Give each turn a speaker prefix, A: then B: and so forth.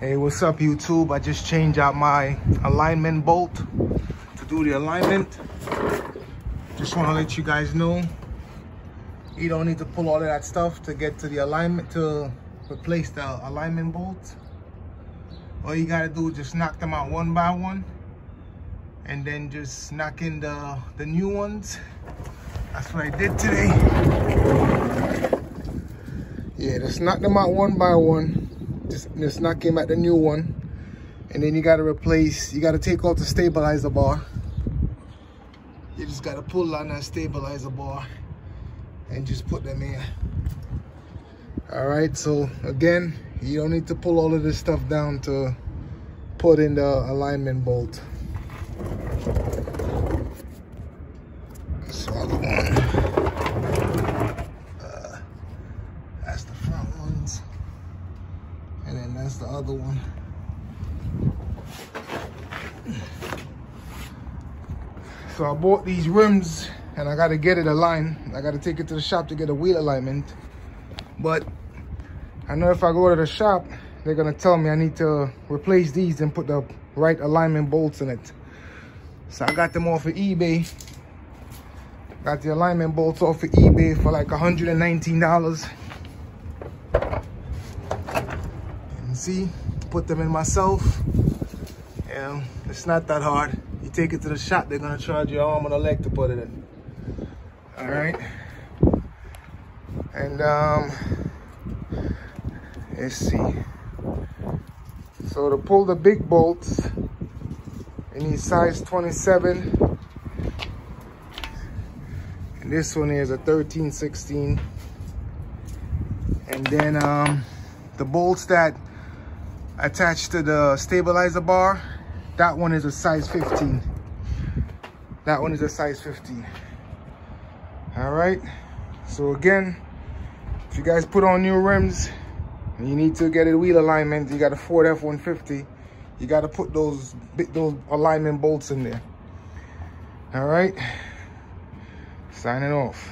A: Hey, what's up YouTube? I just changed out my alignment bolt to do the alignment. Just want to let you guys know you don't need to pull all of that stuff to get to the alignment, to replace the alignment bolts. All you got to do is just knock them out one by one and then just knock in the new ones. That's what I did today. Yeah, just knock them out one by one. Just knock him at the new one, and then you got to replace, you got to take out the stabilizer bar. You just got to pull on that stabilizer bar and just put them in. All right, so again, you don't need to pull all of this stuff down to put in the alignment bolt. That's the other one. That's the front ones. And then that's the other one. So I bought these rims and I got to get it aligned. I got to take it to the shop to get a wheel alignment. But I know if I go to the shop, they're going to tell me I need to replace these and put the right alignment bolts in it. So I got them off of eBay. Got the alignment bolts off of eBay for like $119. See, put them in myself, and it's not that hard. You take it to the shop, they're gonna charge you an arm and a leg to put it in. All right, and let's see. So to pull the big bolts, you need size 27, and this one is a 13/16, and then the bolts that attached to the stabilizer bar, that one is a size 15. That one is a size 15. All right, so again, if you guys put on new rims and you need to get a wheel alignment, you got a Ford F-150, you got to put those alignment bolts in there. All right, signing off.